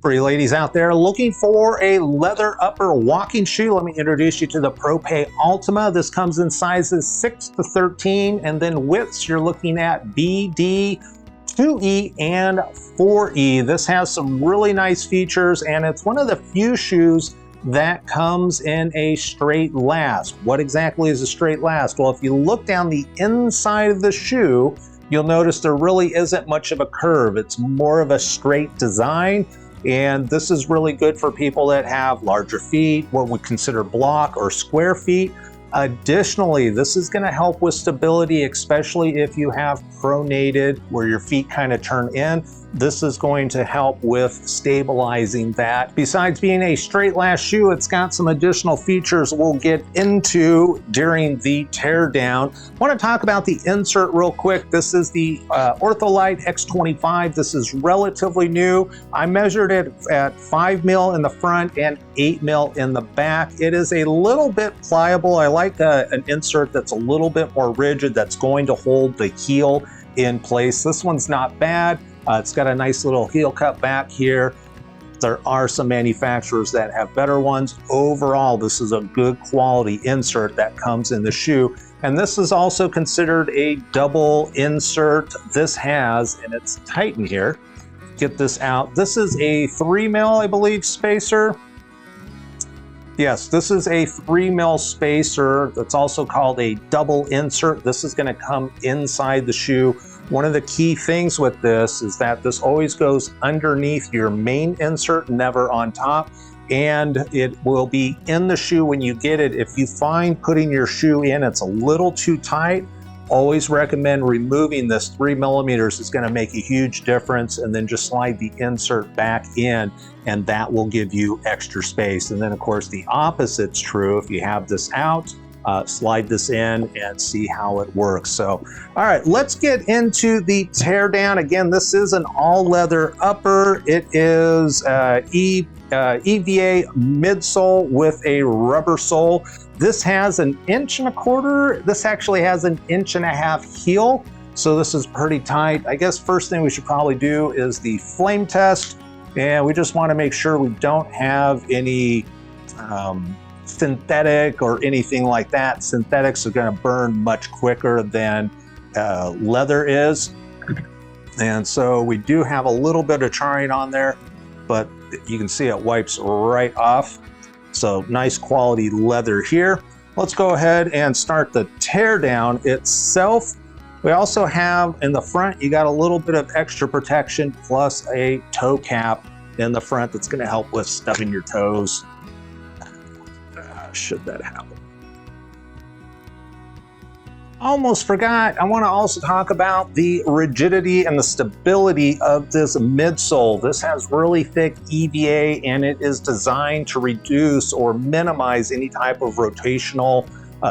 For you ladies out there looking for a leather upper walking shoe, let me introduce you to the Propet Ultima. This comes in sizes 6 to 13, and then widths you're looking at BD, 2E, and 4E. This has some really nice features, and it's one of the few shoes that comes in a straight last. What exactly is a straight last? Well, if you look down the inside of the shoe, you'll notice there really isn't much of a curve. It's more of a straight design. And this is really good for people that have larger feet, what we consider block or square feet. Additionally, this is going to help with stability, especially if you have pronated where your feet kind of turn in. This is going to help with stabilizing that. Besides being a straight last shoe, it's got some additional features we'll get into during the teardown. I want to talk about the insert real quick. This is the Ortholite X25. This is relatively new. I measured it at 5 mil in the front and 8 mil in the back. It is a little bit pliable. I like an insert that's a little bit more rigid, that's going to hold the heel in place. This one's not bad. It's got a nice little heel cut back here. There are some manufacturers that have better ones. Overall, this is a good quality insert that comes in the shoe. And this is also considered a double insert. This has, and it's tight in here, get this out. This is a 3 mil, I believe, spacer. Yes, this is a 3 mil spacer. That's also called a double insert. This is going to come inside the shoe. One of the key things with this is that this always goes underneath your main insert, never on top, and it will be in the shoe when you get it. If you find putting your shoe in, it's a little too tight, always recommend removing this. 3 millimeters is going to make a huge difference, and then just slide the insert back in, and that will give you extra space. And then of course the opposite's true. If you have this out, slide this in and see how it works. So, all right, let's get into the teardown. Again, this is an all leather upper. It is EVA midsole with a rubber sole. This has an 1.25 inch. This actually has an 1.5 inch heel. So this is pretty tight. I guess first thing we should probably do is the flame test. And we just want to make sure we don't have any synthetic or anything like that. Synthetics are going to burn much quicker than leather is. And so we do have a little bit of charring on there, but you can see it wipes right off. So nice quality leather here. Let's go ahead and start the teardown itself. We also have in the front, you got a little bit of extra protection plus a toe cap in the front that's going to help with stubbing your toes. Should that happen. Almost forgot, I want to also talk about the rigidity and the stability of this midsole. This has really thick EVA, and it is designed to reduce or minimize any type of rotational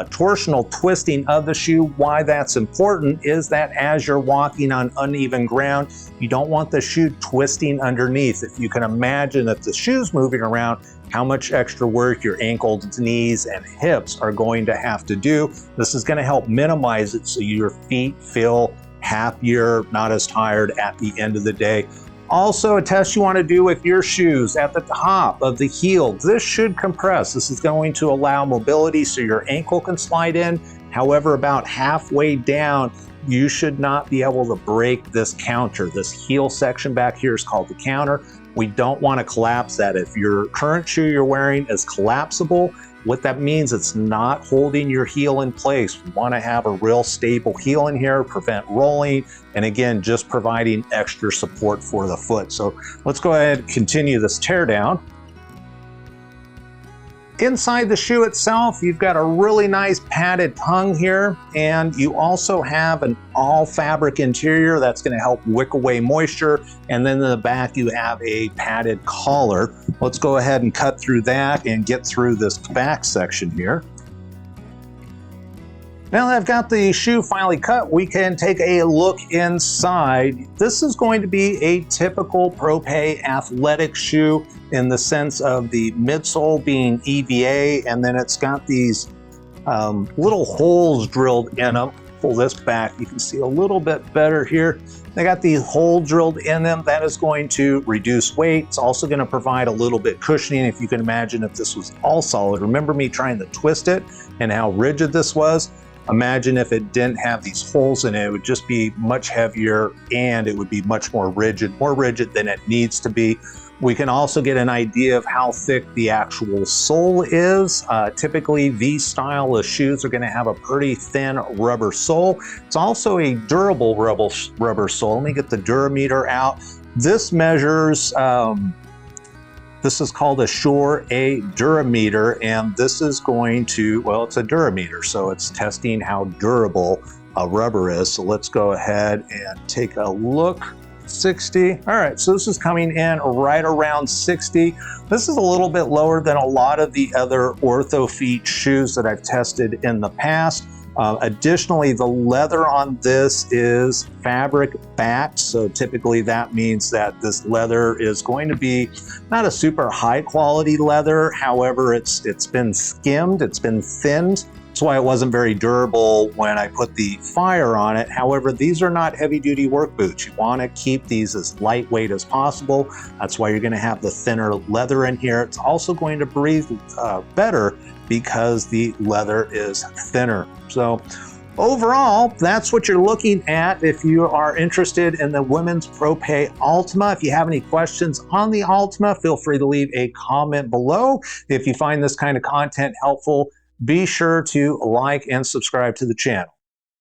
torsional twisting of the shoe. Why that's important is that as you're walking on uneven ground, you don't want the shoe twisting underneath. If you can imagine that the shoe's moving around, how much extra work your ankles, knees, and hips are going to have to do. This is going to help minimize it so your feet feel happier, not as tired at the end of the day. Also, a test you want to do with your shoes at the top of the heel. This should compress. This is going to allow mobility so your ankle can slide in. However, about halfway down, you should not be able to break this counter. This heel section back here is called the counter. We don't want to collapse that. If your current shoe you're wearing is collapsible, what that means, it's not holding your heel in place. We want to have a real stable heel in here, prevent rolling, and again, just providing extra support for the foot. So let's go ahead and continue this teardown. Inside the shoe itself, you've got a really nice padded tongue here, and you also have an all fabric interior that's going to help wick away moisture. And then in the back, you have a padded collar. Let's go ahead and cut through that and get through this back section here. Now that I've got the shoe finally cut, we can take a look inside. This is going to be a typical Propet athletic shoe in the sense of the midsole being EVA, and then it's got these little holes drilled in them pull this back, you can see a little bit better here. They got these holes drilled in them. That is going to reduce weight. It's also going to provide a little bit cushioning. If you can imagine if this was all solid. Remember me trying to twist it and how rigid this was? Imagine if it didn't have these holes in it, it would just be much heavier and it would be much more rigid than it needs to be. We can also get an idea of how thick the actual sole is. Typically, these style of shoes are going to have a pretty thin rubber sole. It's also a durable rubber sole. Let me get the durameter out. This measures, this is called a Shore A durameter, and this is going to, well, it's a durameter, so it's testing how durable a rubber is. So let's go ahead and take a look. 60. All right, so this is coming in right around 60. This is a little bit lower than a lot of the other OrthoFeet shoes that I've tested in the past. Additionally, the leather on this is fabric backed, so typically that means that this leather is going to be not a super high quality leather. However, it's been skimmed, it's been thinned. That's why it wasn't very durable when I put the fire on it. However, these are not heavy duty work boots. You want to keep these as lightweight as possible. That's why you're going to have the thinner leather in here. It's also going to breathe better because the leather is thinner. So overall, that's what you're looking at if you are interested in the women's Propet Ultima. If you have any questions on the Ultima, feel free to leave a comment below. If you find this kind of content helpful, be sure to like and subscribe to the channel.